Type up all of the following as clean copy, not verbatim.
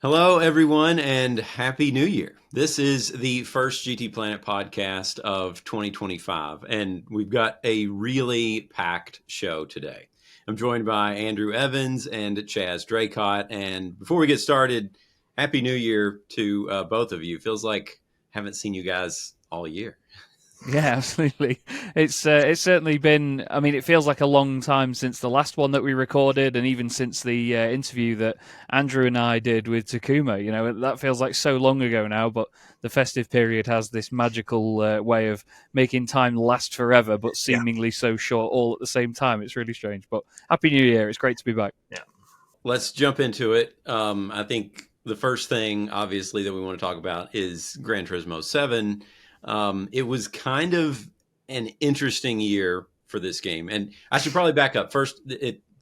Hello, everyone, and Happy New Year. This is the first GT Planet podcast of 2025, and we've got a really packed show today. I'm joined by Andrew Evans and Chaz Draycott, and before we get started, Happy New Year to both of you. Feels like I haven't seen you guys all year. Yeah, absolutely. It's certainly been. I mean, it feels like a long time since the last one that we recorded, and even since the interview that Andrew and I did with Takuma. You know, that feels like so long ago now. But the festive period has this magical way of making time last forever, but Yeah. seemingly so short all at the same time. It's really strange. But Happy New Year! It's great to be back. Yeah. Let's jump into it. I think the first thing, obviously, that we want to talk about is Gran Turismo 7. It was kind of an interesting year for this game. And I should probably back up. First,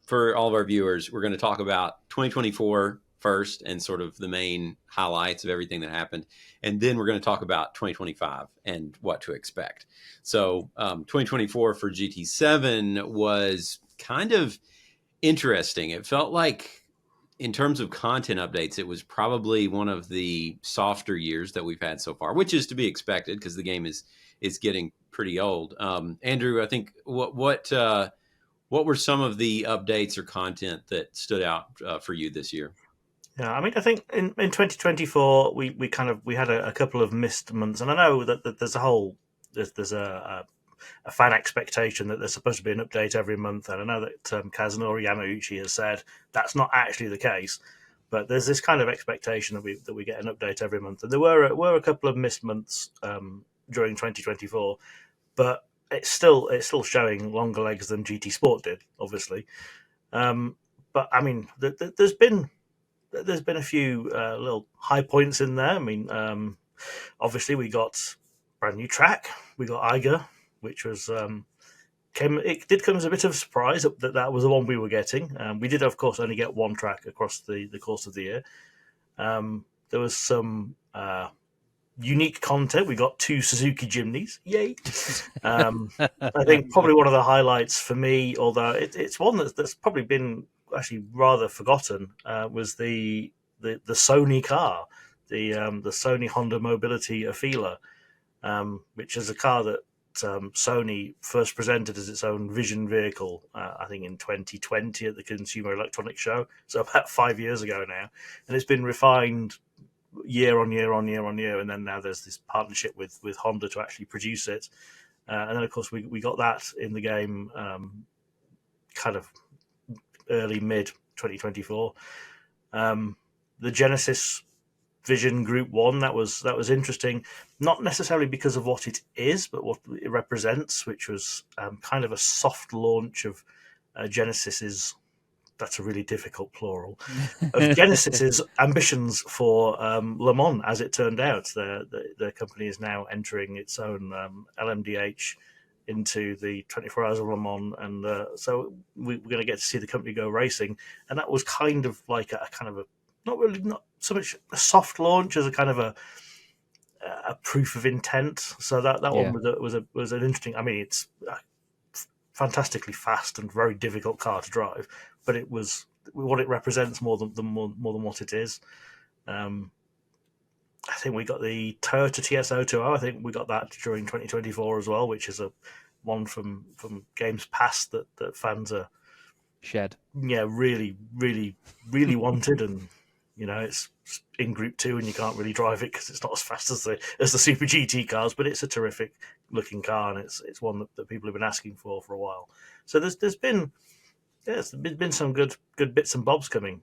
for all of our viewers, we're going to talk about 2024 first and sort of the main highlights of everything that happened. And then we're going to talk about 2025 and what to expect. So 2024 for GT7 was kind of interesting. It felt like in terms of content updates, it was probably one of the softer years that we've had so far, which is to be expected because the game is getting pretty old. Andrew, I think what were some of the updates or content that stood out for you this year? Yeah, I mean, I think in 2024 we had a couple of missed months, and I know that there's a fan expectation that there's supposed to be an update every month, and I know that Kazunori Yamauchi has said that's not actually the case, but there's this kind of expectation that we get an update every month, and there were a couple of missed months during 2024, but it's still showing longer legs than GT Sport did, obviously. But I mean, there's been a few little high points in there. I mean, obviously we got brand new track, we got Eiger, which was it did come as a bit of a surprise that was the one we were getting. We did, of course, only get one track across the course of the year. There was some unique content. We got 2 Suzuki Jimneys. Yay! I think probably one of the highlights for me, although it's one that's probably been actually rather forgotten, was the Sony car, the Sony Honda Mobility Afeela, which is a car that Sony first presented as its own vision vehicle, I think in 2020 at the Consumer Electronics Show, so about 5 years ago now, and it's been refined year on year on year on year, and then now there's this partnership with Honda to actually produce it, and then of course we got that in the game kind of early mid 2024. The Genesis Vision Group 1, that was interesting, not necessarily because of what it is, but what it represents, which was kind of a soft launch of Genesis's, that's a really difficult plural, of Genesis's ambitions for Le Mans, as it turned out. The company is now entering its own LMDH into the 24 Hours of Le Mans, and so we're going to get to see the company go racing, and that was kind of like a not so much a soft launch as a kind of a proof of intent. So that Yeah. one was an interesting. I mean, it's a fantastically fast and very difficult car to drive, but it was what it represents more than what it is. I think we got the Toyota TS02. I think we got that during 2024 as well, which is a one from games past that fans are really wanted, and you know it's in Group 2 and you can't really drive it because it's not as fast as the Super GT cars, but it's a terrific looking car, and it's one that people have been asking for a while. So there's been some good bits and bobs coming.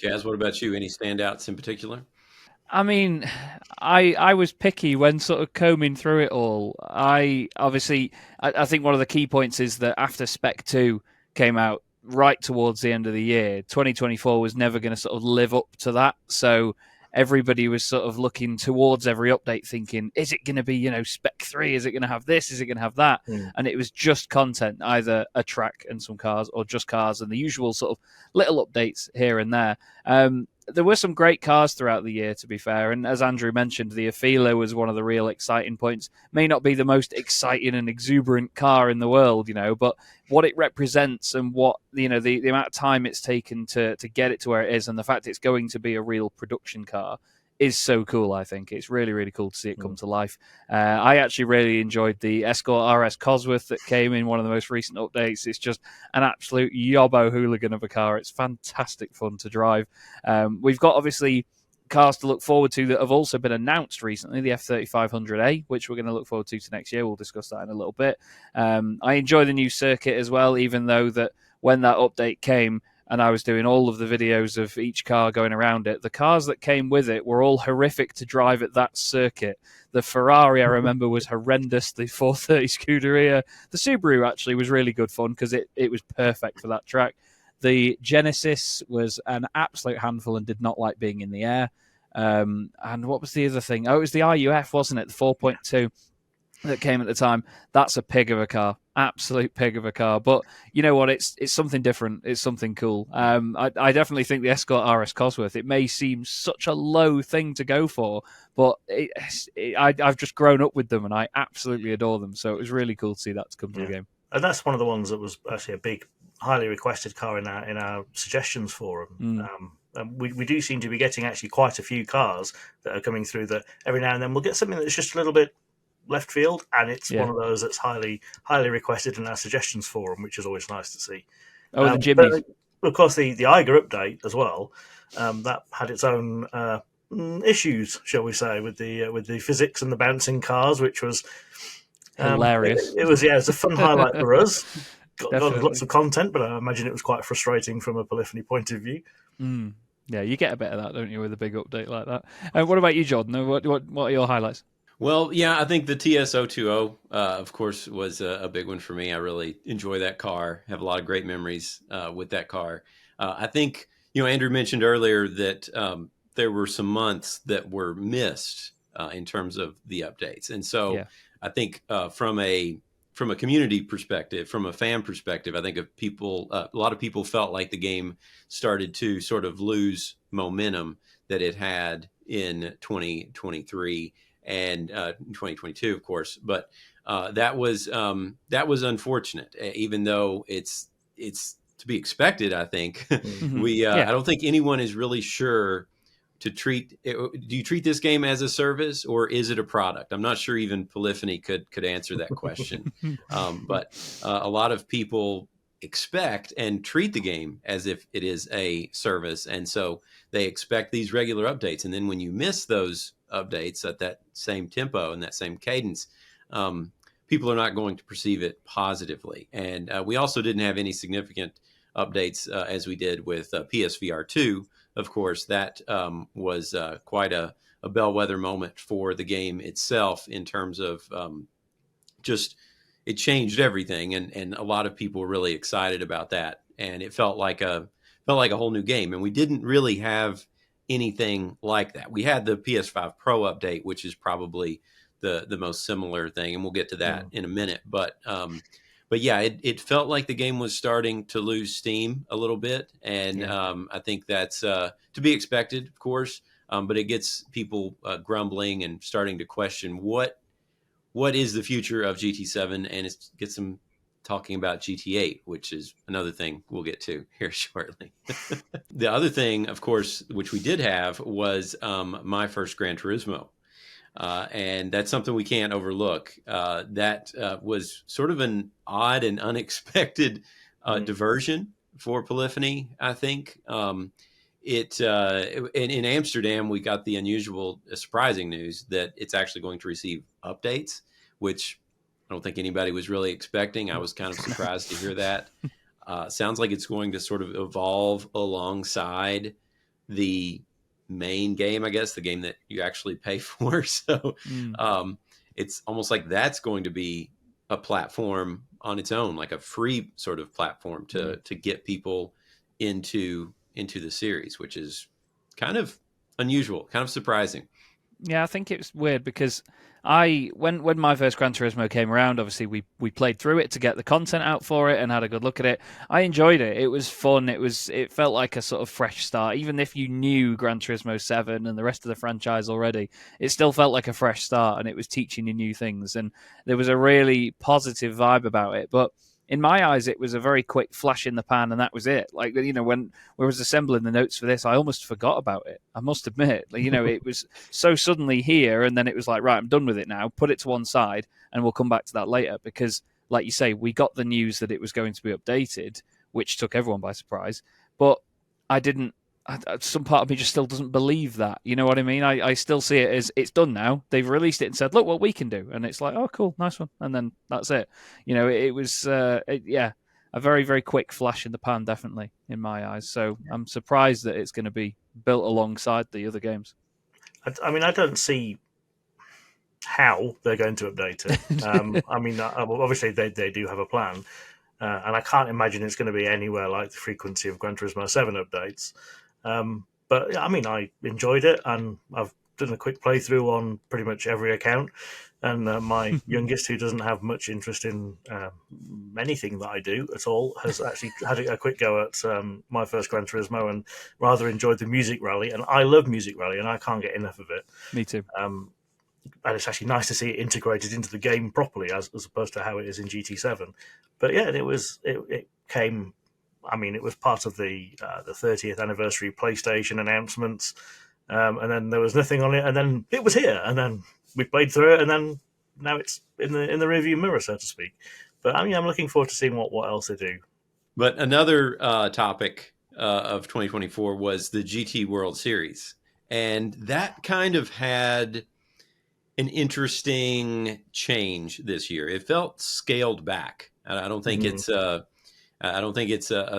Chaz, what about you? Any standouts in particular? I mean, I was picky when sort of combing through it all. I think one of the key points is that after Spec 2 came out right towards the end of the year, 2024 was never going to sort of live up to that. So everybody was sort of looking towards every update thinking, is it going to be, Spec 3? Is it going to have this? Is it going to have that? And it was just content, either a track and some cars or just cars and the usual sort of little updates here and there. there were some great cars throughout the year, to be fair. And as Andrew mentioned, the Afila was one of the real exciting points. May not be the most exciting and exuberant car in the world, but what it represents and what, the amount of time it's taken to get it to where it is, and the fact it's going to be a real production car is so cool. I think it's really, really cool to see it come to life. I actually really enjoyed the Escort RS Cosworth that came in one of the most recent updates. It's just an absolute yobbo hooligan of a car. It's fantastic fun to drive. We've got, obviously, cars to look forward to that have also been announced recently, the F3500A, which we're going to look forward to next year. We'll discuss that in a little bit. I enjoy the new circuit as well, even though that when that update came, and I was doing all of the videos of each car going around it, the cars that came with it were all horrific to drive at that circuit. The Ferrari, I remember, was horrendous. The 430 Scuderia. The Subaru, actually, was really good fun because it was perfect for that track. The Genesis was an absolute handful and did not like being in the air. And what was the other thing? Oh, it was the RUF, wasn't it? The 4.2 that came at the time. That's a pig of a car. Absolute pig of a car. But you know what? It's something different. It's something cool. I definitely think the Escort RS Cosworth, it may seem such a low thing to go for, but I've just grown up with them and I absolutely adore them. So it was really cool to see that come to the game. And that's one of the ones that was actually a big, highly requested car in our suggestions forum. We do seem to be getting actually quite a few cars that are coming through that every now and then we'll get something that's just a little bit left field, and it's one of those that's highly requested in our suggestions forum, which is always nice to see. The Jimmy. Of course, the Eiger update as well, that had its own issues, shall we say, with the physics and the bouncing cars, which was hilarious. It was a fun highlight for us. Got lots of content, but I imagine it was quite frustrating from a Polyphony point of view. Yeah, you get a bit of that, don't you, with a big update like that? What about you, Jordan? What are your highlights? Well, yeah, I think the TS020, of course, was a big one for me. I really enjoy that car. Have a lot of great memories with that car. I think, Andrew mentioned earlier that there were some months that were missed in terms of the updates. And so I think from a community perspective, from a fan perspective, I think a lot of people felt like the game started to sort of lose momentum that it had in 2023. And 2022, of course, but that was unfortunate. Even though it's to be expected, I think I don't think anyone is really sure to treat. Do you treat this game as a service or is it a product? I'm not sure even Polyphony could answer that question. But a lot of people expect and treat the game as if it is a service, and so they expect these regular updates. And then when you miss those updates at that same tempo and that same cadence, people are not going to perceive it positively. And we also didn't have any significant updates as we did with PSVR 2. Of course, that was quite a bellwether moment for the game itself in terms of just it changed everything, and a lot of people were really excited about that, and it felt like a whole new game. And we didn't really have anything like that. We had the PS5 Pro update, which is probably the most similar thing, and we'll get to that in a minute. But yeah, it felt like the game was starting to lose steam a little bit, and I think that's to be expected, of course. But it gets people grumbling and starting to question what is the future of GT7, and it gets them talking about GT8, which is another thing we'll get to here shortly. The other thing, of course, which we did have was my first Gran Turismo. And that's something we can't overlook. That was sort of an odd and unexpected diversion for Polyphony, I think. In Amsterdam, we got the unusual, surprising news that it's actually going to receive updates, which I don't think anybody was really expecting. I was kind of surprised to hear that. Sounds like it's going to sort of evolve alongside the main game, I guess, the game that you actually pay for. So it's almost like that's going to be a platform on its own, like a free sort of platform to get people into the series, which is kind of unusual, kind of surprising. Yeah, I think it's weird because When my first Gran Turismo came around, obviously we played through it to get the content out for it and had a good look at it. I enjoyed it. It was fun. It felt like a sort of fresh start. Even if you knew Gran Turismo 7 and the rest of the franchise already, it still felt like a fresh start, and it was teaching you new things. And there was a really positive vibe about it. But in my eyes, it was a very quick flash in the pan, and that was it. Like, when we was assembling the notes for this, I almost forgot about it. I must admit, it was so suddenly here, and then it was like, right, I'm done with it now. Put it to one side, and we'll come back to that later. Because, like you say, we got the news that it was going to be updated, which took everyone by surprise. But I didn't. Some part of me just still doesn't believe that. You know what I mean? I still see it as it's done now. They've released it and said, look what we can do. And it's like, oh, cool, nice one. And then that's it. It was, a very, very quick flash in the pan, definitely, in my eyes. So I'm surprised that it's going to be built alongside the other games. I mean, I don't see how they're going to update it. Obviously, they do have a plan. And I can't imagine it's going to be anywhere like the frequency of Gran Turismo 7 updates. But I mean, I enjoyed it, and I've done a quick playthrough on pretty much every account. And my youngest, who doesn't have much interest in anything that I do at all, has actually had a quick go at my first Gran Turismo and rather enjoyed the music rally. And I love music rally, and I can't get enough of it. Me too. And it's actually nice to see it integrated into the game properly, as opposed to how it is in GT7. But yeah, it came. I mean, it was part of the 30th anniversary PlayStation announcements, and then there was nothing on it, and then it was here, and then we played through it, and then now it's in the rearview mirror, so to speak. But I mean, I'm looking forward to seeing what else they do. But another topic of 2024 was the GT World Series, and that kind of had an interesting change this year. It felt scaled back. I don't think it's a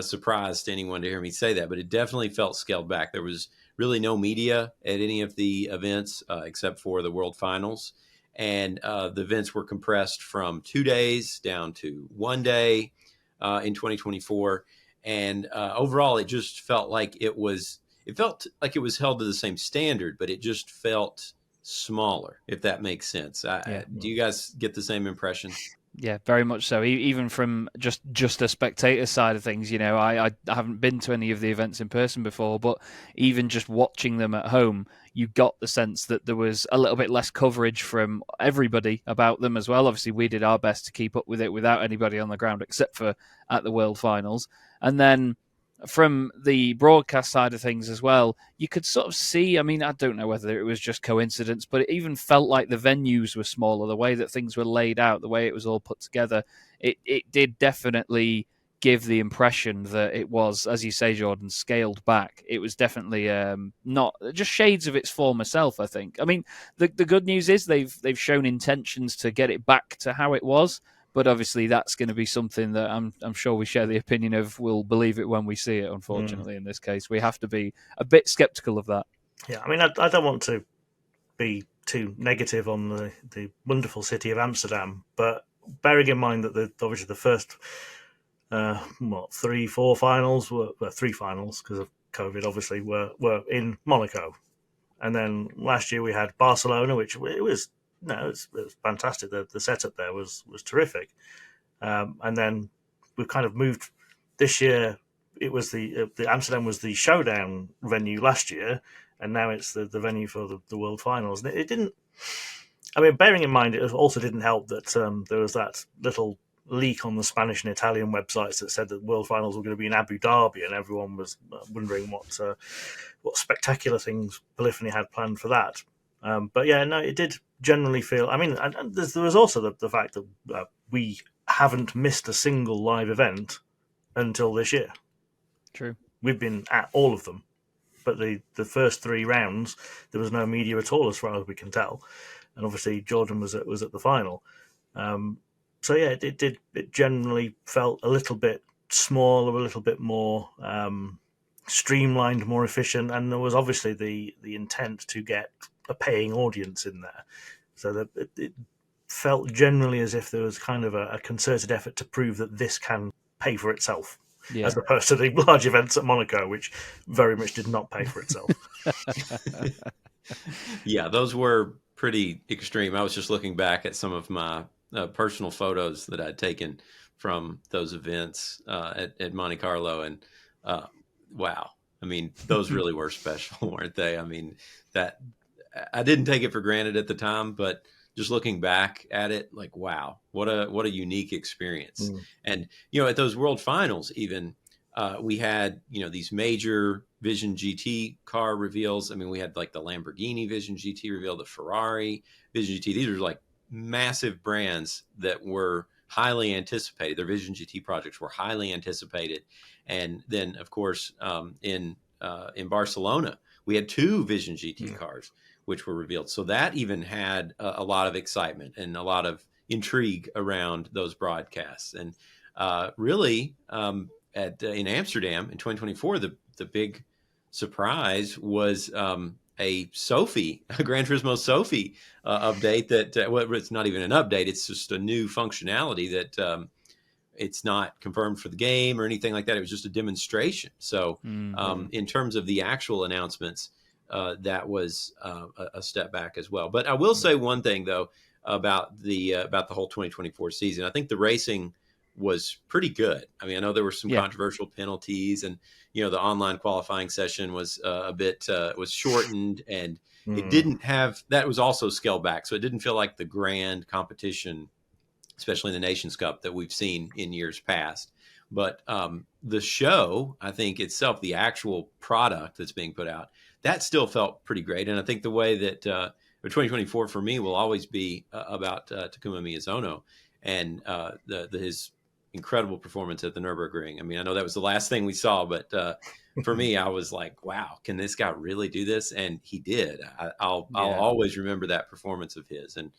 surprise to anyone to hear me say that, but it definitely felt scaled back. There was really no media at any of the events except for the World Finals, and the events were compressed from 2 days down to 1 day in 2024. And overall, it just felt like it was held to the same standard, but it just felt smaller, if that makes sense. Do you guys get the same impression? Yeah, very much so. Even from just a spectator side of things, I haven't been to any of the events in person before, but even just watching them at home, you got the sense that there was a little bit less coverage from everybody about them as well. Obviously, we did our best to keep up with it without anybody on the ground, except for at the World Finals. And then from the broadcast side of things as well, you could sort of see, I mean, I don't know whether it was just coincidence, but it even felt like the venues were smaller, the way that things were laid out, the way it was all put together. It did definitely give the impression that it was, as you say, Jordan, scaled back. It was definitely not just shades of its former self, I think. I mean, the good news is they've shown intentions to get it back to how it was. But obviously, that's going to be something that I'm sure we share the opinion of. We'll believe it when we see it. Unfortunately, in this case, we have to be a bit skeptical of that. Yeah, I mean, I don't want to be too negative on the wonderful city of Amsterdam, but bearing in mind that obviously the first 3-4 finals were three finals because of COVID, obviously were in Monaco, and then last year we had Barcelona, which it was fantastic. The setup there was terrific, and then we've kind of moved this year. It was the Amsterdam was the showdown venue last year, and now it's the venue for the World Finals. And it didn't. I mean, bearing in mind, it also didn't help that there was that little leak on the Spanish and Italian websites that said that World Finals were going to be in Abu Dhabi, and everyone was wondering what spectacular things Polyphony had planned for that. But yeah, no, it did generally feel. I mean, and there was also the fact that we haven't missed a single live event until this year. True. We've been at all of them, but the first 3 rounds there was no media at all, as far as we can tell, and obviously Jordan was at the final. So yeah, it generally felt a little bit smaller, a little bit more streamlined, more efficient, and there was obviously the intent to get a paying audience in there, so that it felt generally as if there was kind of a concerted effort to prove that this can pay for itself, as opposed to the large events at Monaco, which very much did not pay for itself. Yeah, those were pretty extreme. I was just looking back at some of my personal photos that I'd taken from those events at Monte Carlo, and wow, I mean, those really were special, weren't they? I mean, that I didn't take it for granted at the time, but just looking back at it, like, wow, what a unique experience. And at those World Finals, even we had these major Vision GT car reveals. I mean, we had like the Lamborghini Vision GT reveal, the Ferrari Vision GT. These are like massive brands that were highly anticipated. Their Vision GT projects were highly anticipated. And then, of course, in Barcelona, we had 2 Vision GT cars which were revealed. So that even had a lot of excitement and a lot of intrigue around those broadcasts. And really, in Amsterdam in 2024, the big surprise was a Sophie, a Gran Turismo Sophie update that, well, it's not even an update. It's just a new functionality that it's not confirmed for the game or anything like that. It was just a demonstration. So in terms of the actual announcements, that was a step back as well. But I will say one thing, though, about the whole 2024 season. I think the racing was pretty good. I mean, I know there were some controversial penalties, and the online qualifying session was a bit was shortened, and it didn't have, that was also scaled back, so it didn't feel like the grand competition, especially in the Nations Cup, that we've seen in years past. But the show, I think itself, the actual product that's being put out, that still felt pretty great. And I think the way that 2024 for me will always be about Takuma Miyazono and his incredible performance at the Nürburgring. I mean, I know that was the last thing we saw, but for me, I was like, wow, can this guy really do this? And he did. I'll always remember that performance of his. And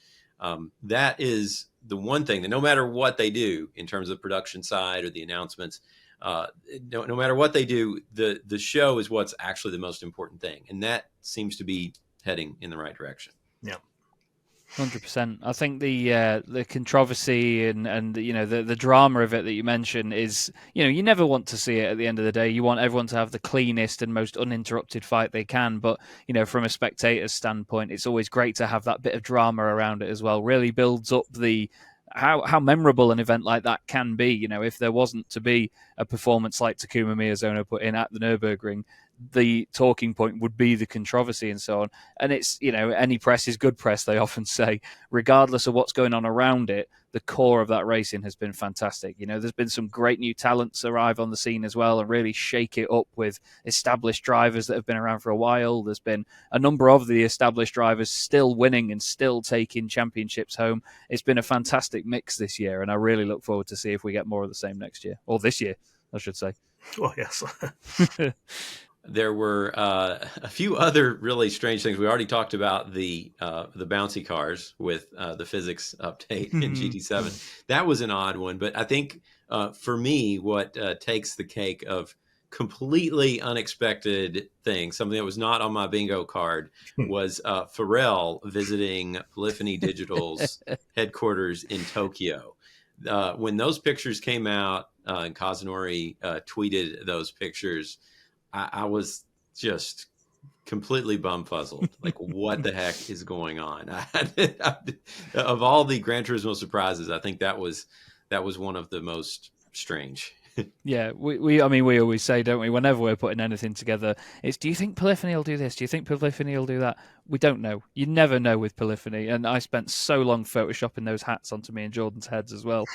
that is the one thing that no matter what they do in terms of production side or the announcements, no matter what they do, the show is what's actually the most important thing. And that seems to be heading in the right direction. Yeah. 100%. I think the controversy and the drama of it that you mentioned is, you never want to see it at the end of the day. You want everyone to have the cleanest and most uninterrupted fight they can. But, from a spectator's standpoint, it's always great to have that bit of drama around it as well. Really builds up how memorable an event like that can be. If there wasn't to be a performance like Takuma Miyazono put in at the Nürburgring, the talking point would be the controversy and so on. And it's, any press is good press, they often say. Regardless of what's going on around it, the core of that racing has been fantastic. There's been some great new talents arrive on the scene as well and really shake it up with established drivers that have been around for a while. There's been a number of the established drivers still winning and still taking championships home. It's been a fantastic mix this year, and I really look forward to see if we get more of the same next year, or this year, I should say. Oh, yes. There were a few other really strange things. We already talked about the bouncy cars with the physics update in GT7. That was an odd one, but I think for me, what takes the cake of completely unexpected things, something that was not on my bingo card, was Pharrell visiting Polyphony Digital's headquarters in Tokyo. When those pictures came out, and Kazunori tweeted those pictures, I was just completely bumfuzzled. Like, what the heck is going on? Of all the Gran Turismo surprises, I think that was one of the most strange. Yeah, we always say, don't we, whenever we're putting anything together, it's, do you think Polyphony will do this? Do you think Polyphony will do that? We don't know. You never know with Polyphony. And I spent so long photoshopping those hats onto me and Jordan's heads as well.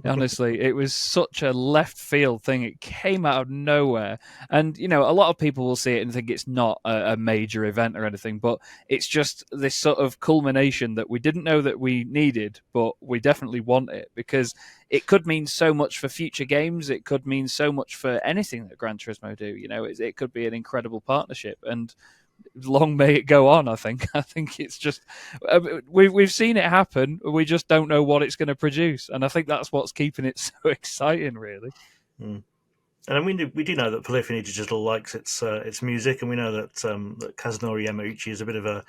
Honestly, it was such a left field thing. It came out of nowhere. And, a lot of people will see it and think it's not a major event or anything, but it's just this sort of culmination that we didn't know that we needed, but we definitely want it, because it could mean so much for future games. It could mean so much for anything that Gran Turismo do. It could be an incredible partnership, and long may it go on. I think it's just we've seen it happen. We just don't know what it's going to produce, and I think that's what's keeping it so exciting, really. And I mean, we do know that Polyphony Digital likes its music, and we know that Kazunori Yamauchi is a bit of a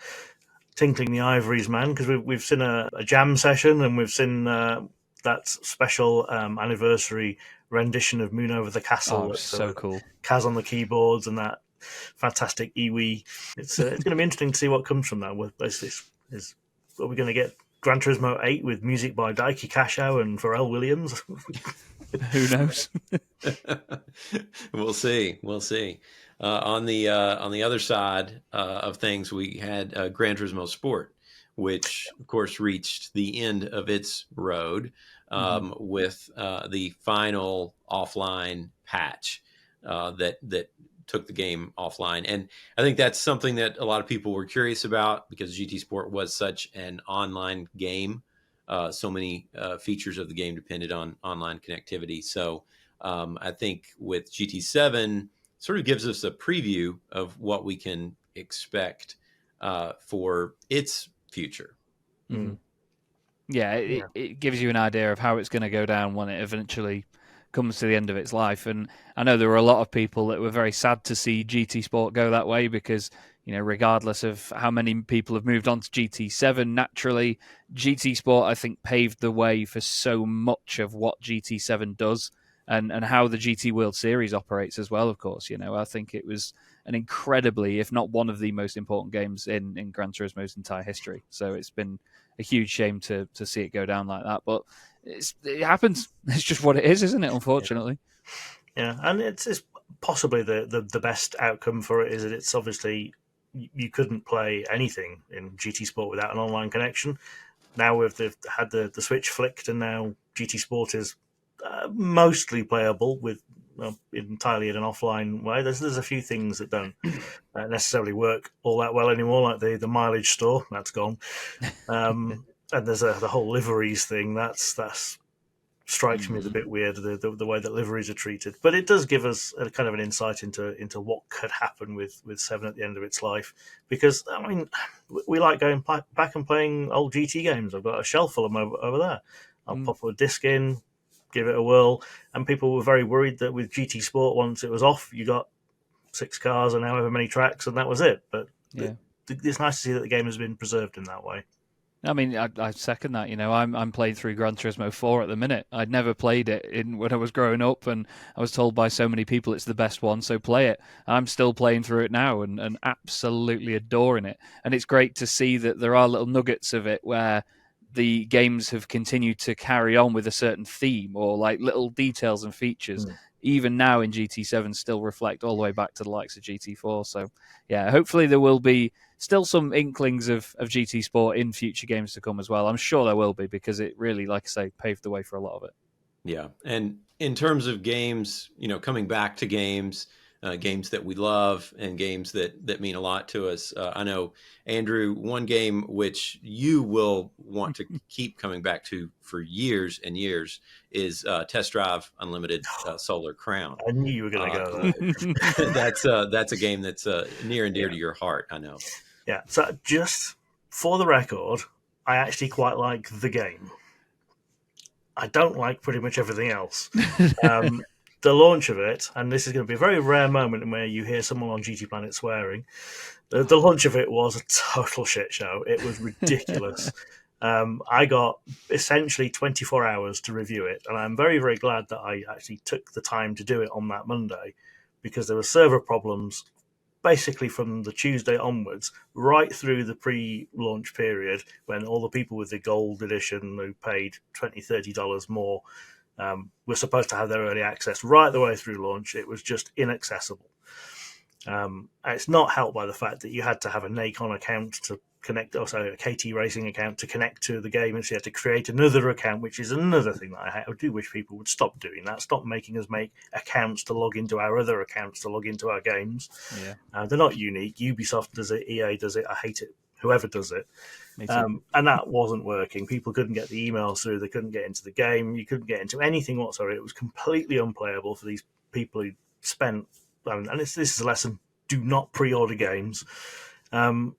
tinkling the ivories man, because we've seen a jam session, and we've seen that special anniversary rendition of Moon Over the Castle. Oh, so cool. Kaz on the keyboards and that fantastic Iwi. It's going to be interesting to see what comes from that. With basically his Are we going to get Gran Turismo 8 with music by Daiki Kasho and Pharrell Williams? Who knows? We'll see. We'll see. On the other side of things, we had Gran Turismo Sport, which of course reached the end of its road with the final offline patch that took the game offline. And I think that's something that a lot of people were curious about because GT Sport was such an online game. So many features of the game depended on online connectivity. So I think with GT7, sort of gives us a preview of what we can expect for its future. Mm-hmm. Yeah, it gives you an idea of how it's going to go down when it eventually comes to the end of its life. And I know there were a lot of people that were very sad to see GT Sport go that way because, regardless of how many people have moved on to GT7, naturally, GT Sport, I think, paved the way for so much of what GT7 does and how the GT World Series operates as well, of course. I think it was an incredibly, if not one of the most important games in Gran Turismo's entire history. So it's been a huge shame to see it go down like that. But it happens. It's just what it is, isn't it, unfortunately? Yeah, and it's possibly the best outcome for it is that it's obviously you couldn't play anything in GT Sport without an online connection. Now they've had the switch flicked, and now GT Sport is mostly playable with entirely in an offline way. There's a few things that don't necessarily work all that well anymore, like the mileage store that's gone, and there's the whole liveries thing that's strikes me as a bit weird, the way that liveries are treated. But it does give us a kind of an insight into what could happen with Seven at the end of its life. Because, I mean, we like going back and playing old GT games. I've got a shelf full of them over there. I'll pop a disc in, give it a whirl. And people were very worried that with GT Sport, once it was off, you got 6 cars and however many tracks, and that was it. But it's nice to see that the game has been preserved in that way. I mean, I second that. I'm playing through Gran Turismo 4 at the minute. I'd never played it when I was growing up, and I was told by so many people it's the best one, so play it. I'm still playing through it now and absolutely adoring it. And it's great to see that there are little nuggets of it where the games have continued to carry on with a certain theme or like little details and features. Even now in GT7 still reflect all the way back to the likes of GT4. So, yeah, hopefully there will be still some inklings of GT Sport in future games to come as well. I'm sure there will be because it really, like I say, paved the way for a lot of it. Yeah. And in terms of games, coming back to games that we love and games that mean a lot to us. I know, Andrew, one game which you will want to keep coming back to for years and years is Test Drive Unlimited Solar Crown. I knew you were going to go there. That's a game that's near and dear to your heart, I know. Yeah, so just for the record, I actually quite like the game. I don't like pretty much everything else. The launch of it, and this is going to be a very rare moment where you hear someone on GT Planet swearing, the launch of it was a total shit show. It was ridiculous. I got essentially 24 hours to review it, and I'm very, very glad that I actually took the time to do it on that Monday because there were server problems basically from the Tuesday onwards, right through the pre-launch period when all the people with the gold edition who paid $20, $30 more were supposed to have their early access right the way through launch. It was just inaccessible. It's not helped by the fact that you had to have a Nacon account to connect, also a KT Racing account to connect to the game, and so you had to create another account, which is another thing that I do wish people would stop doing that. Stop making us make accounts to log into our other accounts to log into our games. Yeah, they're not unique. Ubisoft does it, EA does it. I hate it. Whoever does it. And that wasn't working. People couldn't get the emails through. They couldn't get into the game. You couldn't get into anything whatsoever. It was completely unplayable for these people who spent. And this is a lesson: do not pre-order games. And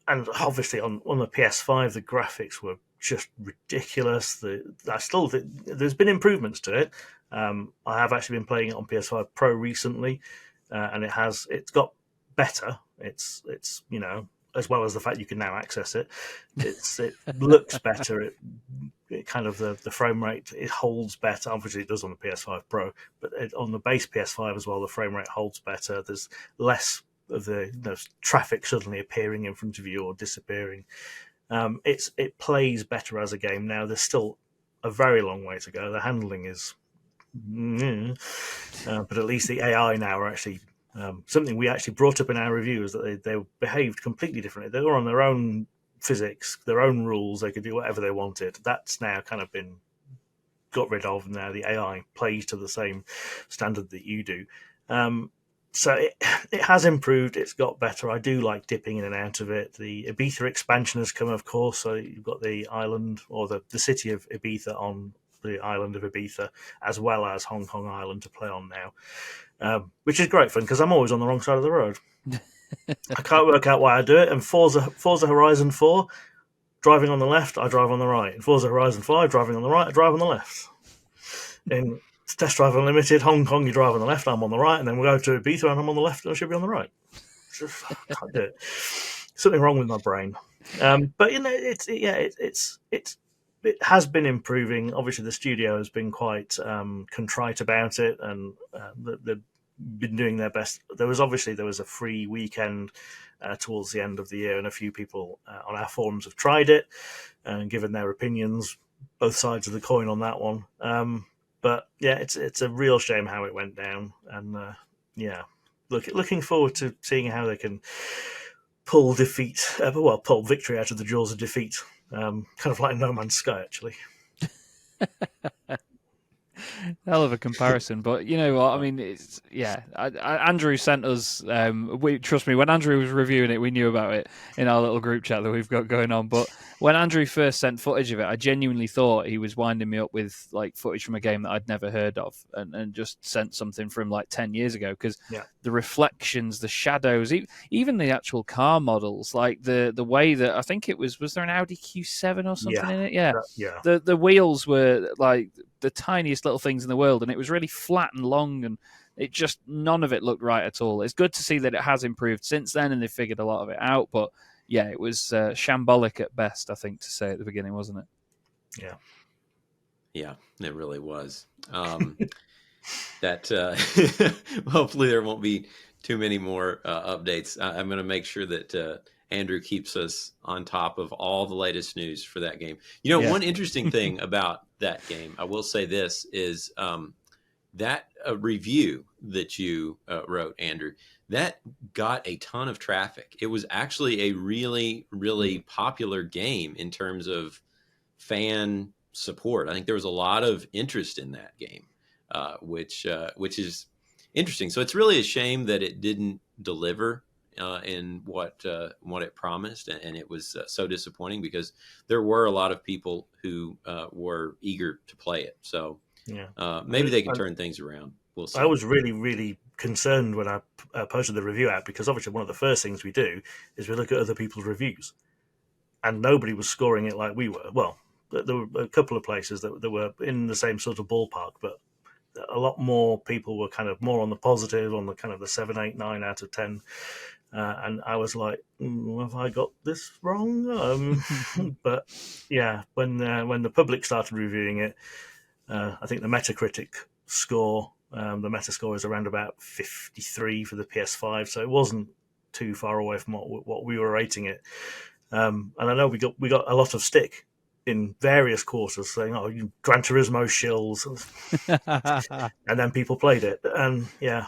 obviously on the PS5, the graphics were just ridiculous. There's been improvements to it. I have actually been playing it on PS5 Pro recently, and it's got better. It's as well as the fact you can now access it. It looks better. It kind of the frame rate, it holds better. Obviously, it does on the PS5 Pro, but on the base PS5 as well, the frame rate holds better. There's less of the traffic suddenly appearing in front of you or disappearing. It plays better as a game now. There's still a very long way to go. The handling is, but at least the AI now are actually something we actually brought up in our review, is that they behaved completely differently. They were on their own physics, their own rules. They could do whatever they wanted. That's now kind of been got rid of. Now the AI plays to the same standard that you do. So it has improved. It's got better. I do like dipping in and out of it. The Ibiza expansion has come, of course. So you've got the island, or the city of Ibiza on the island of Ibiza, as well as Hong Kong Island to play on now, which is great fun because I'm always on the wrong side of the road. I can't work out why I do it. And Forza Horizon 4, driving on the left, I drive on the right. In Forza Horizon 5, driving on the right, I drive on the left. In Test Drive Unlimited, Hong Kong, you drive on the left, I'm on the right, and then we'll go to Ibiza and I'm on the left and I should be on the right. I can't do it. Something wrong with my brain. But it has been improving. Obviously, the studio has been quite contrite about it, and they've been doing their best. There was a free weekend towards the end of the year, and a few people on our forums have tried it and given their opinions, both sides of the coin on that one. But yeah, it's a real shame how it went down, and looking forward to seeing how they can pull victory out of the jaws of defeat, kind of like No Man's Sky, actually. Hell of a comparison, but you know what? I mean, it's Andrew sent us. Trust me, when Andrew was reviewing it, we knew about it in our little group chat that we've got going on. But when Andrew first sent footage of it, I genuinely thought he was winding me up with like footage from a game that I'd never heard of, and just sent something from like 10 years ago, because the reflections, the shadows, even the actual car models, like the way that I think it was there an Audi Q7 or something in it? Yeah. The wheels were like the tiniest little things in the world, and it was really flat and long, and it just, none of it looked right at all. It's good to see that it has improved since then, and they figured a lot of it out, but yeah, it was shambolic at best, I think, to say at the beginning, wasn't it? Yeah, it really was. That hopefully there won't be too many more updates. I'm going to make sure that Andrew keeps us on top of all the latest news for that game. You know, one interesting thing about that game, I will say this, is that review that you wrote, Andrew, that got a ton of traffic. It was actually a really, really popular game in terms of fan support. I think there was a lot of interest in that game, which is interesting. So it's really a shame that it didn't deliver in what it promised, and it was so disappointing, because there were a lot of people who were eager to play it. So maybe they can turn things around. We'll see. I was really, really concerned when I posted the review out, because obviously one of the first things we do is we look at other people's reviews, and nobody was scoring it like we were. Well, there were a couple of places that were in the same sort of ballpark, but a lot more people were kind of more on the positive, on the kind of the 7, 8, 9 out of 10. And I was like, have I got this wrong? But yeah, when the public started reviewing it, I think the Metacritic score, the Metascore is around about 53 for the PS5, so it wasn't too far away from what we were rating it. And I know we got a lot of stick in various quarters saying, "Oh, you Gran Turismo shills," and then people played it, and yeah.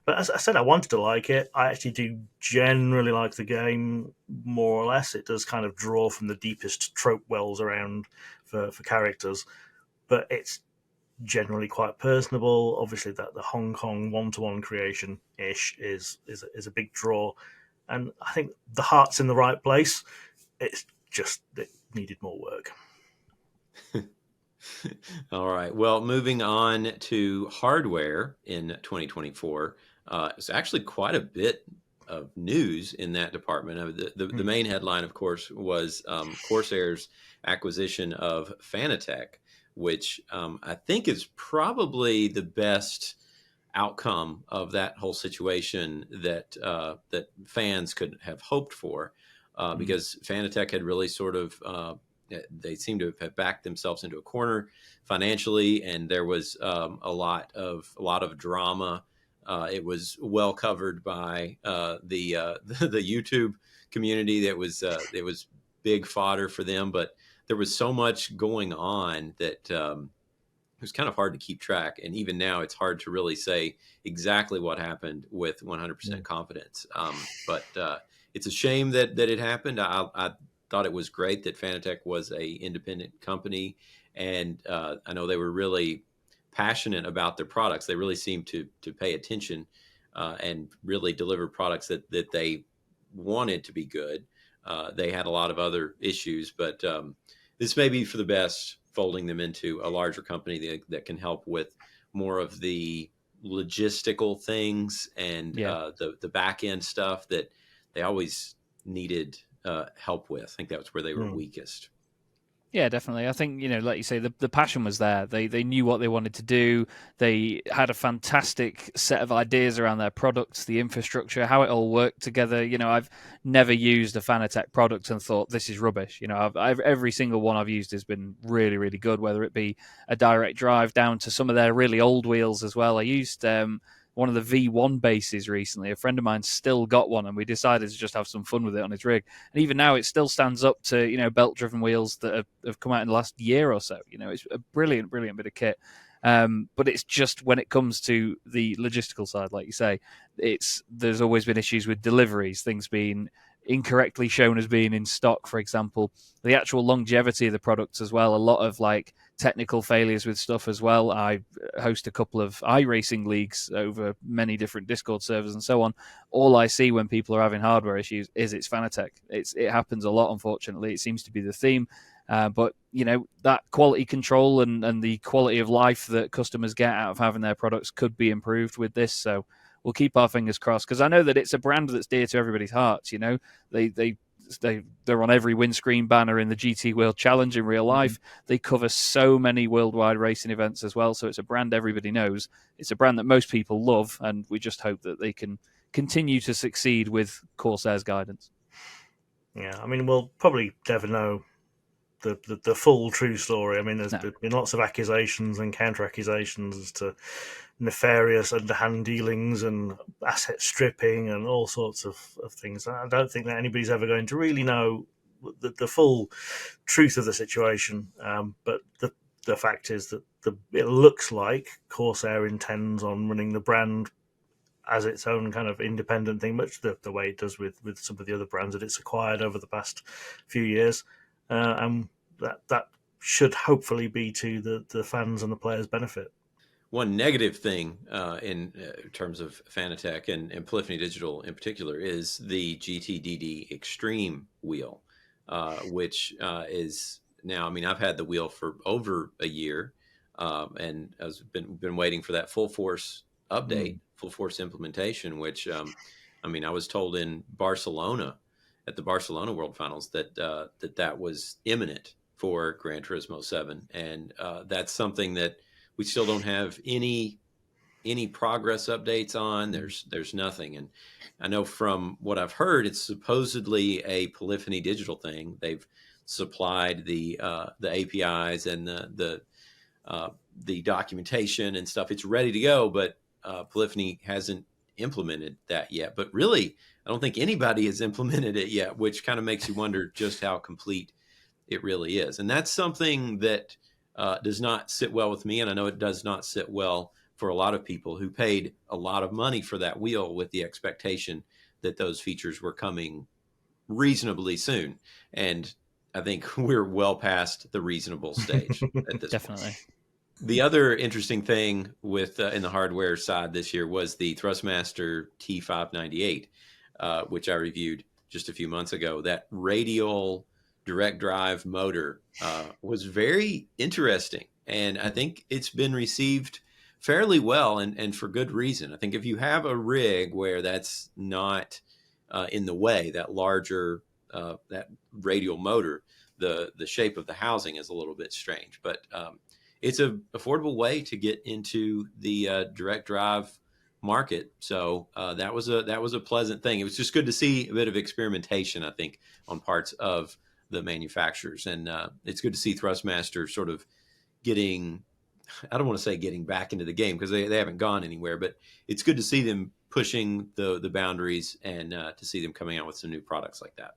But as I said, I wanted to like it. I actually do generally like the game, more or less. It does kind of draw from the deepest trope wells around for characters, but it's generally quite personable. Obviously, that the Hong Kong one-to-one creation ish is a big draw, and I think the heart's in the right place. It's just it needed more work. All right. Well, moving on to hardware in 2024. It's actually quite a bit of news in that department. The main headline, of course, was Corsair's acquisition of Fanatec, which I think is probably the best outcome of that whole situation that fans could have hoped for, because Fanatec had really sort of they seem to have backed themselves into a corner financially, and there was a lot of drama. It was well covered by the YouTube community. That was big fodder for them, but there was so much going on that it was kind of hard to keep track. And even now, it's hard to really say exactly what happened with 100% confidence. But it's a shame that it happened. I thought it was great that Fanatec was a independent company, and I know they were really passionate about their products. They really seemed to pay attention and really deliver products that they wanted to be good. They had a lot of other issues, but this may be for the best, folding them into a larger company that can help with more of the logistical things and the back end stuff that they always needed help with. I think that was where they were weakest. Yeah, definitely. I think, like you say, the passion was there. They knew what they wanted to do. They had a fantastic set of ideas around their products, the infrastructure, how it all worked together. I've never used a Fanatec product and thought this is rubbish. Every single one I've used has been really, really good, whether it be a direct drive down to some of their really old wheels as well. I used one of the V1 bases recently. A friend of mine still got one, and we decided to just have some fun with it on his rig. And even now, it still stands up to belt-driven wheels that have come out in the last year or so. It's a brilliant, brilliant bit of kit. But it's just when it comes to the logistical side, like you say, there's always been issues with deliveries, things being incorrectly shown as being in stock, for example. The actual longevity of the products as well, a lot of technical failures with stuff as well. I host a couple of iRacing leagues over many different Discord servers and so on. All I see when people are having hardware issues is it's Fanatec. It happens a lot, unfortunately. It seems to be the theme. But that quality control and the quality of life that customers get out of having their products could be improved with this. So we'll keep our fingers crossed, because I know that it's a brand that's dear to everybody's hearts. They're on every windscreen banner in the GT World Challenge in real life. They cover so many worldwide racing events as well. So it's a brand everybody knows. It's a brand that most people love, and we just hope that they can continue to succeed with Corsair's guidance. Yeah, I mean, we'll probably never know the full true story. I mean, there's been lots of accusations and counter accusations as to nefarious underhand dealings and asset stripping and all sorts of things. I don't think that anybody's ever going to really know the full truth of the situation. But the fact is that it looks like Corsair intends on running the brand as its own kind of independent thing, much the way it does with some of the other brands that it's acquired over the past few years. And that should hopefully be to the fans and the players' benefit. One negative thing in terms of Fanatec and Polyphony Digital in particular is the GTDD Extreme wheel, which is now, I mean, I've had the wheel for over a year, and I've been waiting for that full force update, full force implementation, which, I mean, I was told in Barcelona at the Barcelona World Finals that that was imminent for Gran Turismo 7. And that's something that we still don't have any progress updates on. There's nothing. And I know from what I've heard, it's supposedly a Polyphony Digital thing. They've supplied the APIs and the documentation and stuff. It's ready to go, but Polyphony hasn't implemented that yet. But really, I don't think anybody has implemented it yet, which kind of makes you wonder just how complete it really is. And that's something that does not sit well with me. And I know it does not sit well for a lot of people who paid a lot of money for that wheel with the expectation that those features were coming reasonably soon. And I think we're well past the reasonable stage at this Definitely. point. The other interesting thing with in the hardware side this year was the Thrustmaster T598, which I reviewed just a few months ago. That radial direct drive motor was very interesting, and I think it's been received fairly well, and for good reason. I think if you have a rig where that's not in the way, that larger that radial motor, the shape of the housing is a little bit strange, but it's a affordable way to get into the direct drive market. So that was a pleasant thing. It was just good to see a bit of experimentation, I think, on parts of the manufacturers, and it's good to see Thrustmaster sort of getting, I don't want to say getting back into the game, because they haven't gone anywhere, but it's good to see them pushing the boundaries and to see them coming out with some new products like that.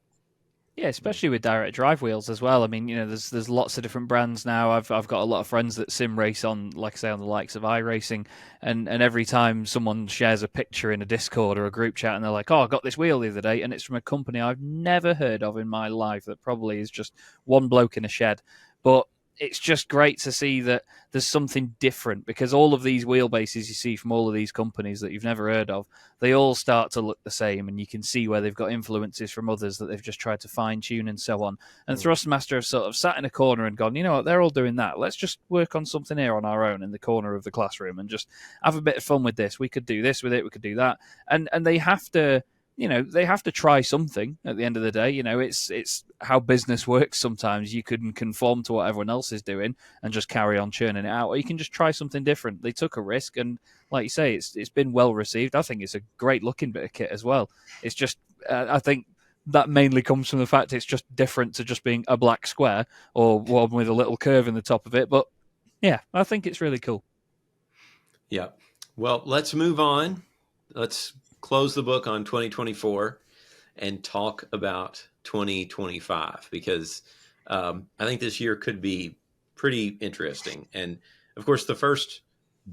Yeah, especially with direct drive wheels as well. I mean, there's lots of different brands now. I've got a lot of friends that sim race on, like I say, on the likes of iRacing, and every time someone shares a picture in a Discord or a group chat, and they're like, "Oh, I got this wheel the other day," and it's from a company I've never heard of in my life. That probably is just one bloke in a shed, but it's just great to see that there's something different, because all of these wheelbases you see from all of these companies that you've never heard of, they all start to look the same, and you can see where they've got influences from others that they've just tried to fine tune and so on. And Thrustmaster have sort of sat in a corner and gone, you know what, they're all doing that. Let's just work on something here on our own in the corner of the classroom and just have a bit of fun with this. We could do this with it, we could do that. And they have to, they have to try something at the end of the day. It's how business works sometimes. You can conform to what everyone else is doing and just carry on churning it out, or you can just try something different. They took a risk, and like you say, it's been well received. I think it's a great looking bit of kit as well. It's just, I think that mainly comes from the fact it's just different to just being a black square or one with a little curve in the top of it. But yeah, I think it's really cool. Yeah. Well, let's move on. Let's close the book on 2024 and talk about 2025, because I think this year could be pretty interesting. And of course, the first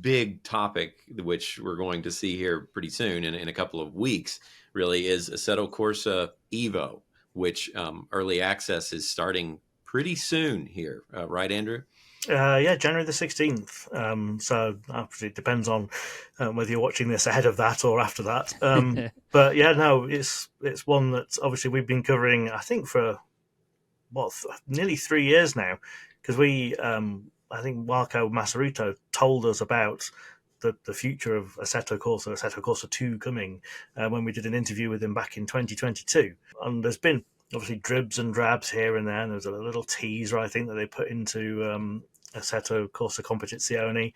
big topic, which we're going to see here pretty soon in a couple of weeks, really is Assetto Corsa EVO, which early access is starting pretty soon here. Right, Andrew? Yeah, January the 16th. So obviously it depends on whether you're watching this ahead of that or after that. But yeah, no, it's one that obviously we've been covering, I think, for nearly 3 years now, because I think Marco Massaruto told us about the future of Assetto Corsa 2 coming when we did an interview with him back in 2022. And there's been obviously dribs and drabs here and there. And there's a little teaser, I think, that they put into Assetto Corsa Competizione.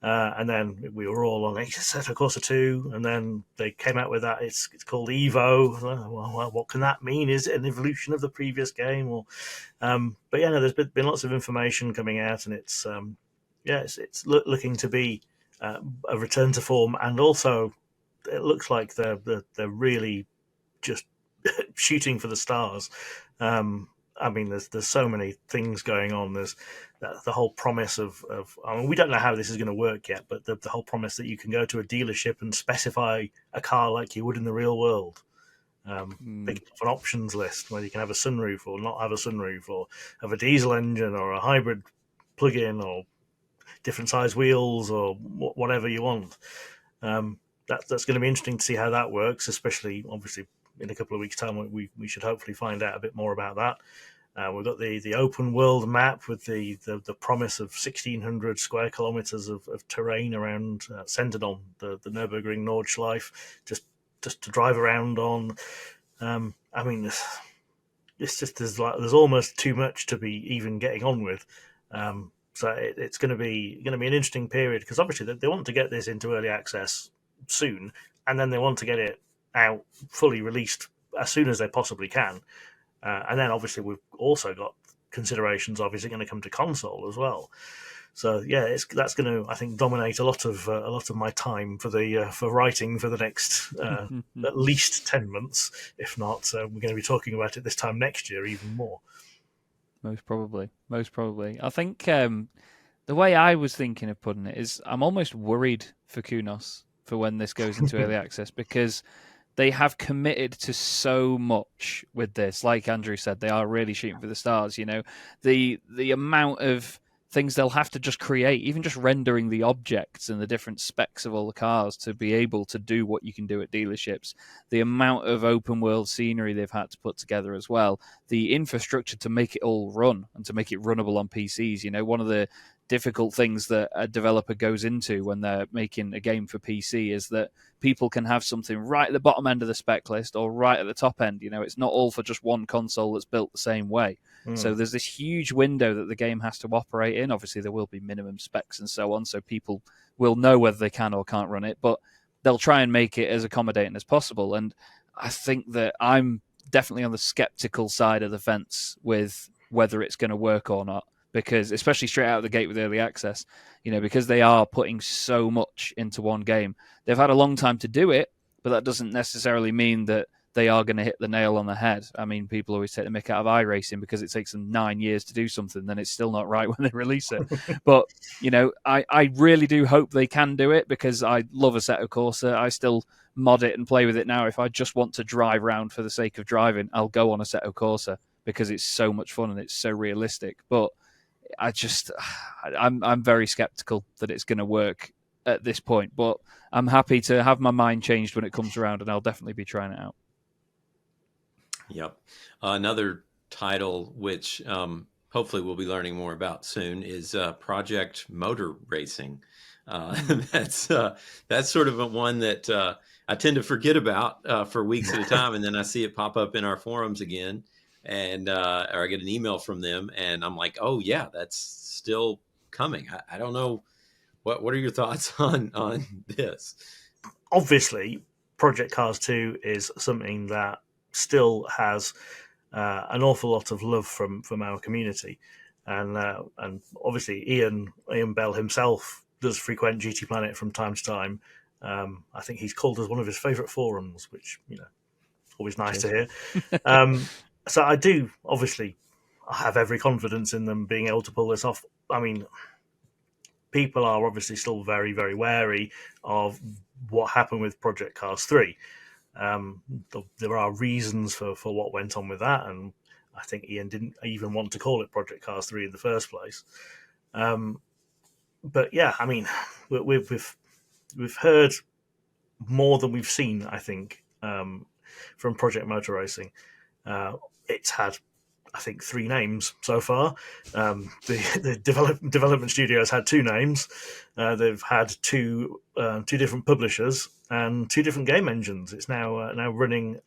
And then we were all on Assetto Corsa 2, and then they came out with that. It's called Evo. Well, what can that mean? Is it an evolution of the previous game? Or, but yeah, no, there's been lots of information coming out, and it's looking to be a return to form, and also it looks like they're really just shooting for the stars. I mean, there's so many things going on. There's the whole promise of I mean, we don't know how this is going to work yet, but the whole promise that you can go to a dealership and specify a car like you would in the real world. They can have an options list where you can have a sunroof or not have a sunroof, or have a diesel engine or a hybrid plug-in, or different size wheels, or whatever you want. That's going to be interesting to see how that works, especially obviously in a couple of weeks' time. We should hopefully find out a bit more about that. We've got the open world map with the promise of 1,600 square kilometers of terrain around, centered on the Nürburgring Nordschleife, just to drive around on. I mean, it's just there's almost too much to be even getting on with. So it's going to be an interesting period, because obviously they want to get this into early access soon, and then they want to get it out fully released as soon as they possibly can. And then obviously we've also got considerations obviously going to come to console as well. So yeah, that's going to, I think, dominate a lot of my time for writing for the next at least 10 months, if not. We're going to be talking about it this time next year even more. Most probably. I think the way I was thinking of putting it is, I'm almost worried for Kunos for when this goes into early access, because they have committed to so much with this. Like Andrew said, they are really shooting for the stars. The amount of things they'll have to just create, even just rendering the objects and the different specs of all the cars to be able to do what you can do at dealerships, the amount of open world scenery they've had to put together as well, the infrastructure to make it all run and to make it runnable on PCs. One of the difficult things that a developer goes into when they're making a game for PC is that people can have something right at the bottom end of the spec list or right at the top end. It's not all for just one console that's built the same way. So there's this huge window that the game has to operate in. Obviously, there will be minimum specs and so on, so people will know whether they can or can't run it, but they'll try and make it as accommodating as possible. And I think that I'm definitely on the skeptical side of the fence with whether it's going to work or not, because especially straight out of the gate with early access, because they are putting so much into one game. They've had a long time to do it, but that doesn't necessarily mean that they are going to hit the nail on the head. I mean, people always take the mick out of iRacing because it takes them 9 years to do something, then it's still not right when they release it. But, I really do hope they can do it, because I love Assetto Corsa. I still mod it and play with it now. If I just want to drive around for the sake of driving, I'll go on Assetto Corsa because it's so much fun and it's so realistic. But I'm very skeptical that it's going to work at this point. But I'm happy to have my mind changed when it comes around, and I'll definitely be trying it out. Yep. Another title which hopefully we'll be learning more about soon is Project Motor Racing. That's sort of one that I tend to forget about for weeks at a time, and then I see it pop up in our forums again, and or I get an email from them, and I'm like, oh yeah, that's still coming. I don't know. What are your thoughts on this? Obviously, Project Cars 2 is something that still has an awful lot of love from our community, and obviously Ian Bell himself does frequent GT Planet from time to time. I think he's called us one of his favourite forums, which always nice to hear. So I do obviously have every confidence in them being able to pull this off. I mean, people are obviously still very, very wary of what happened with Project Cars 3. There are reasons for what went on with that, and I think Ian didn't even want to call it Project Cars 3 in the first place. But yeah, I mean, we've heard more than we've seen, I think, from Project Motor Racing. It's had, I think, 3 names so far. The development studio has had 2 names. They've had two different publishers and 2 different game engines. It's now running.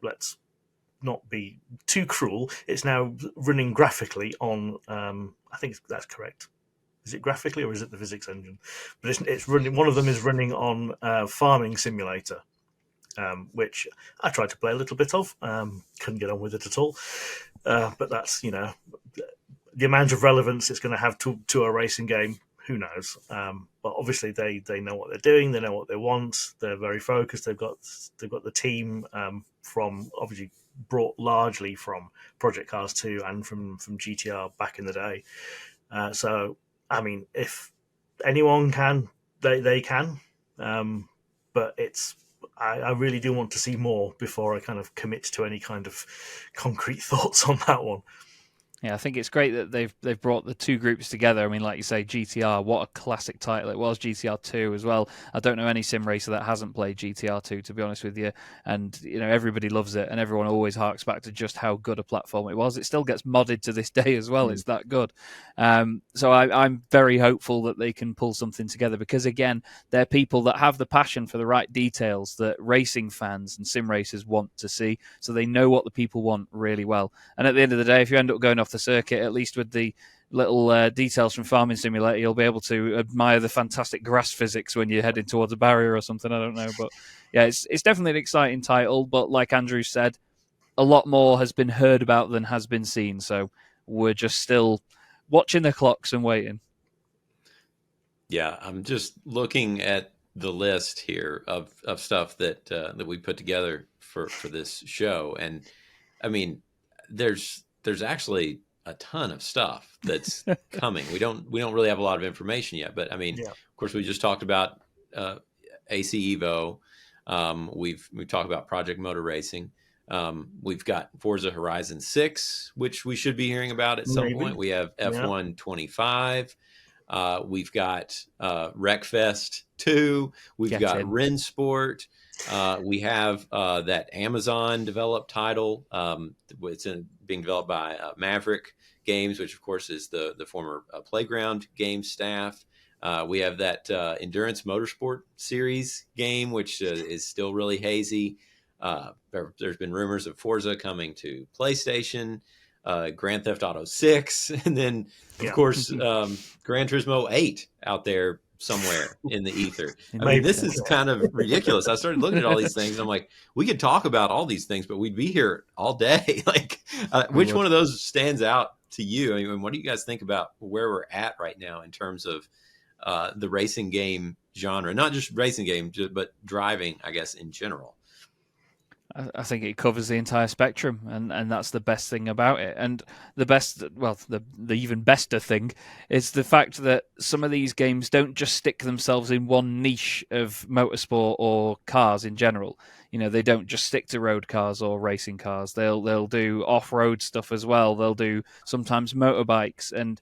Let's not be too cruel. It's now running graphically on. I think that's correct. Is it graphically or is it the physics engine? But it's running. One of them is running on Farming Simulator, which I tried to play a little bit of. Couldn't get on with it at all. But that's the amount of relevance it's going to have to a racing game. Who knows? But obviously they know what they're doing. They know what they want. They're very focused. They've got the team from obviously brought largely from Project Cars 2 and from GTR back in the day. So I mean, if anyone can, they can. But I really do want to see more before I kind of commit to any kind of concrete thoughts on that one. Yeah, I think it's great that they've brought the 2 groups together. I mean, like you say, GTR, what a classic title it was. GTR 2 as well. I don't know any sim racer that hasn't played GTR 2, to be honest with you. And, everybody loves it, and everyone always harks back to just how good a platform it was. It still gets modded to this day as well. It's that good. So I'm very hopeful that they can pull something together, because, again, they're people that have the passion for the right details that racing fans and sim racers want to see. So they know what the people want really well. And at the end of the day, if you end up going off the circuit, at least with the little details from Farming Simulator, you'll be able to admire the fantastic grass physics when you're heading towards a barrier or something. I don't know, but yeah, it's definitely an exciting title. But like Andrew said, a lot more has been heard about than has been seen, so we're just still watching the clocks and waiting. Yeah, I'm just looking at the list here of stuff that we put together for this show, and I mean, there's actually a ton of stuff that's coming. We don't really have a lot of information yet, but I mean, Of course, we just talked about AC Evo. We've talked about Project Motor Racing. We've got Forza Horizon 6, which we should be hearing about at some point. We have F1 25. We've got Wreckfest 2. We've got Rensport. We have that Amazon developed title. It's being developed by Maverick Games, which of course is the former Playground Games staff. We have that Endurance Motorsport Series game, which is still really hazy. There's been rumors of Forza coming to PlayStation, Grand Theft Auto 6, and then of course Gran Turismo 8 out there somewhere in the ether. I mean, this is kind of ridiculous. I started looking at all these things, and I'm like, we could talk about all these things, but we'd be here all day. Like, which one of those stands out to you? I mean, what do you guys think about where we're at right now in terms of the racing game genre? Not just racing game, but driving, I guess, in general. I think it covers the entire spectrum, and that's the best thing about it. And the even bester thing is the fact that some of these games don't just stick themselves in one niche of motorsport or cars in general. They don't just stick to road cars or racing cars. They'll do off-road stuff as well. They'll do sometimes motorbikes, and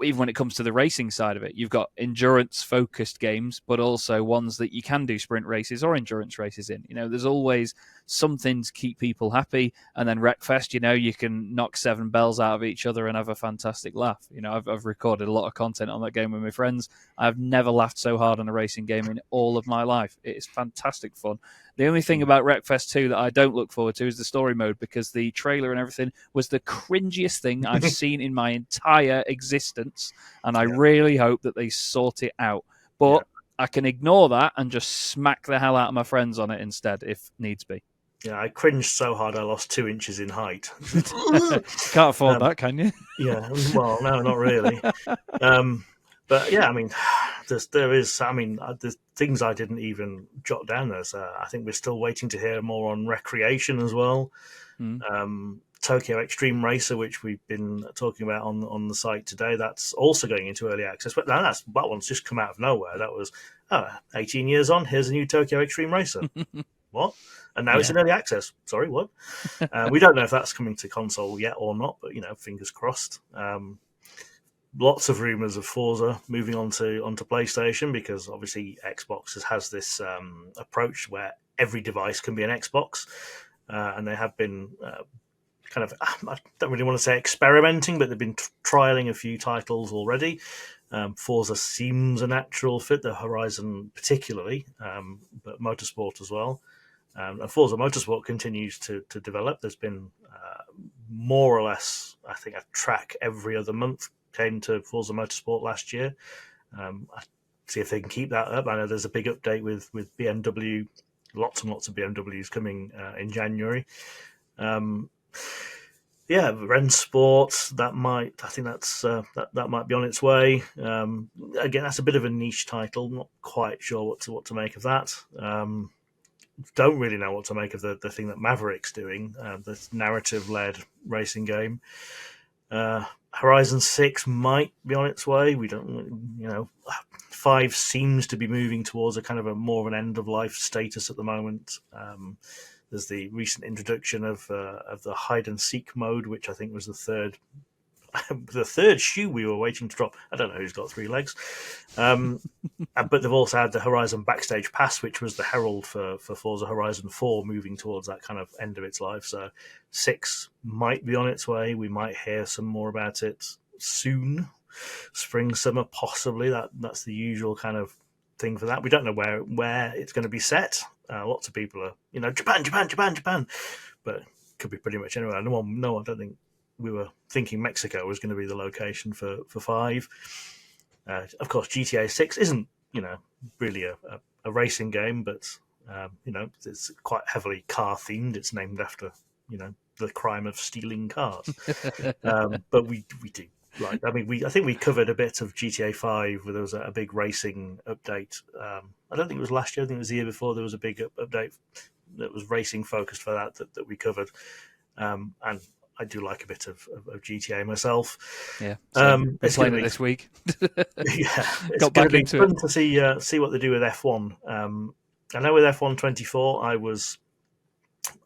even when it comes to the racing side of it, you've got endurance-focused games, but also ones that you can do sprint races or endurance races in. There's always something to keep people happy. And then Wreckfest, you can knock 7 bells out of each other and have a fantastic laugh. I've recorded a lot of content on that game with my friends. I've never laughed so hard on a racing game in all of my life. It is fantastic fun. The only thing about Wreckfest 2 that I don't look forward to is the story mode, because the trailer and everything was the cringiest thing I've seen in my entire existence, and I really hope that they sort it out. But I can ignore that and just smack the hell out of my friends on it instead, if needs be. Yeah, I cringed so hard I lost 2 inches in height. Can't afford that, can you? Yeah, well, no, not really. But yeah, I mean, there's things I didn't even jot down. I think we're still waiting to hear more on Recreation as well. Tokyo Extreme Racer, which we've been talking about on the site today, that's also going into early access. But no, that one's just come out of nowhere. That was 18 years on. Here's a new Tokyo Extreme Racer. What? And now it's in early access. Sorry, what? We don't know if that's coming to console yet or not, but fingers crossed. Lots of rumours of Forza moving onto PlayStation, because obviously Xbox has this approach where every device can be an Xbox, and they have been kind of, I don't really want to say experimenting, but they've been trialling a few titles already. Forza seems a natural fit, the Horizon particularly, but Motorsport as well. And Forza Motorsport continues to develop. There's been more or less, I think, a track every other month came to Forza Motorsport last year. I see if they can keep that up. I know there's a big update with BMW, lots and lots of BMWs coming in January. Ren Sports, that might be on its way. Again, that's a bit of a niche title. Not quite sure what to make of that. Don't really know what to make of the thing that Maverick's doing, this narrative-led racing game. Horizon 6 might be on its way. We don't, 5 seems to be moving towards a kind of a more of an end-of-life status at the moment. There's the recent introduction of the hide-and-seek mode, which I think was the third shoe we were waiting to drop. I don't know who's got 3 legs. But they've also had the Horizon Backstage Pass, which was the herald for Forza Horizon 4, moving towards that kind of end of its life. So 6 might be on its way. We might hear some more about it soon. Spring, summer, possibly. That's the usual kind of thing for that. We don't know where it's going to be set. Lots of people are, Japan. But it could be pretty much anywhere. No, I don't think we were thinking Mexico was going to be the location for 5. Of course, GTA 6 isn't, really a racing game, but, it's quite heavily car themed. It's named after, the crime of stealing cars. But we do. Right. I mean, I think we covered a bit of GTA 5 where there was a big racing update. I don't think it was last year. I think it was the year before. There was a big update that was racing focused for that we covered. And I do like a bit of GTA myself. Yeah, it's playing it this week. It's got going back to be into fun it to see what they do with F1. I know with F1 24, I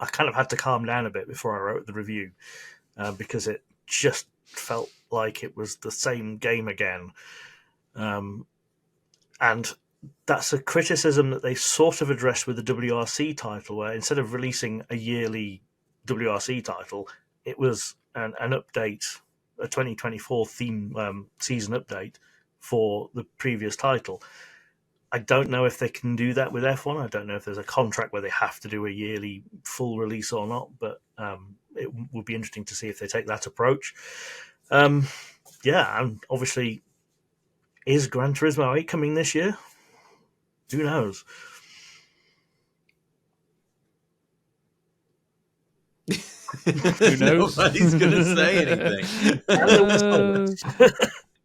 kind of had to calm down a bit before I wrote the review because it just felt like it was the same game again. And that's a criticism that they sort of addressed with the WRC title, where instead of releasing a yearly WRC title, it was an update, a 2024 theme season update for the previous title. I don't know if they can do that with F1. I don't know if there's a contract where they have to do a yearly full release or not, but it would be interesting to see if they take that approach. And obviously, is Gran Turismo 8 coming this year? Who knows? Who knows? Nobody's going to say anything.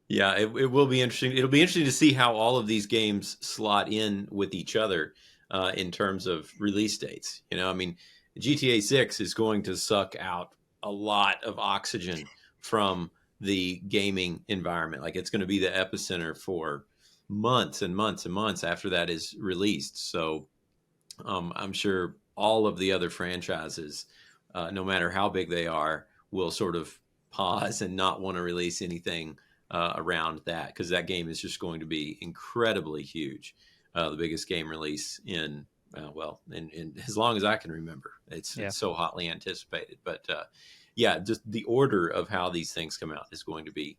Yeah, it will be interesting. It'll be interesting to see how all of these games slot in with each other in terms of release dates. I mean, GTA 6 is going to suck out a lot of oxygen from the gaming environment. Like, it's going to be the epicenter for months and months and months after that is released. So I'm sure all of the other franchises, no matter how big they are, will sort of pause and not want to release anything around that, because that game is just going to be incredibly huge. The biggest game release in in as long as I can remember. It's so hotly anticipated. But yeah, just the order of how these things come out is going to be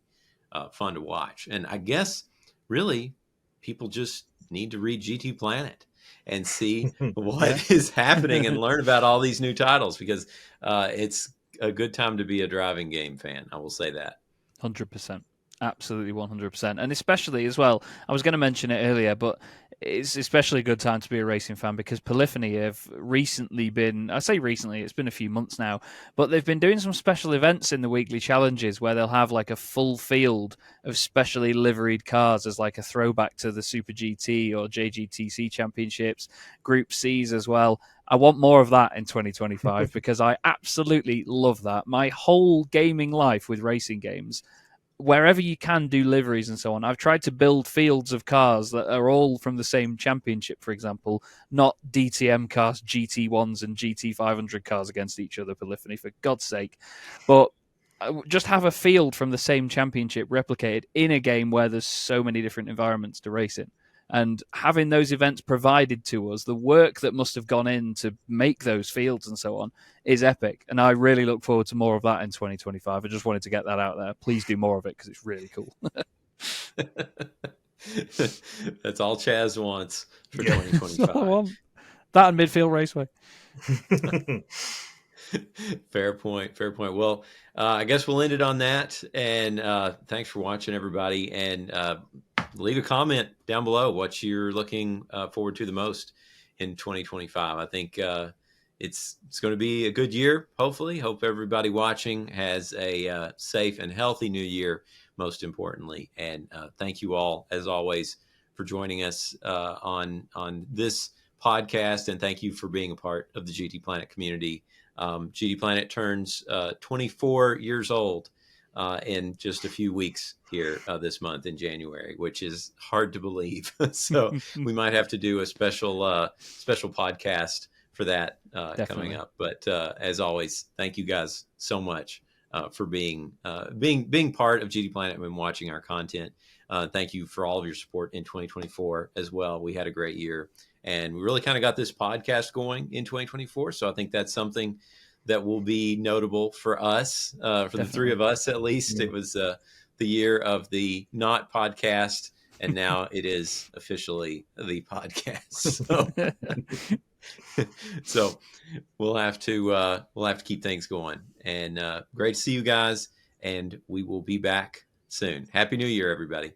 fun to watch. And I guess really people just need to read GT Planet and see what is happening and learn about all these new titles, because it's a good time to be a driving game fan. I will say that. 100%. Absolutely 100%. And especially as well, I was going to mention it earlier, but it's especially a good time to be a racing fan because Polyphony have recently been, I say recently, it's been a few months now, but they've been doing some special events in the weekly challenges where they'll have like a full field of specially liveried cars as like a throwback to the Super GT or JGTC championships, Group Cs as well. I want more of that in 2025 because I absolutely love that. My whole gaming life with racing games, wherever you can do liveries and so on, I've tried to build fields of cars that are all from the same championship, for example, not DTM cars, GT1s and GT500 cars against each other, Polyphony, for God's sake. But just have a field from the same championship replicated in a game where there's so many different environments to race in. And having those events provided to us, the work that must have gone in to make those fields and so on is epic. And I really look forward to more of that in 2025. I just wanted to get that out there. Please do more of it because it's really cool. That's all Chaz wants for 2025. That and Midfield Raceway. Fair point. Well, I guess we'll end it on that. And thanks for watching, everybody. And leave a comment down below what you're looking forward to the most in 2025. I think it's going to be a good year, hopefully. Hope everybody watching has a safe and healthy new year, most importantly. And thank you all, as always, for joining us on this podcast. And thank you for being a part of the GT Planet community. GT Planet turns 24 years old in just a few weeks here this month in January, which is hard to believe. So we might have to do a special podcast for that coming up. But as always, thank you guys so much for being part of GT Planet and watching our content. Thank you for all of your support in 2024 as well. We had a great year, and we really kind of got this podcast going in 2024. So I think that's something that will be notable for us, for the three of us at least. Yeah. It was the year of the not podcast, and now it is officially the podcast. So we'll have to keep things going. And great to see you guys, and we will be back soon. Happy New Year, everybody.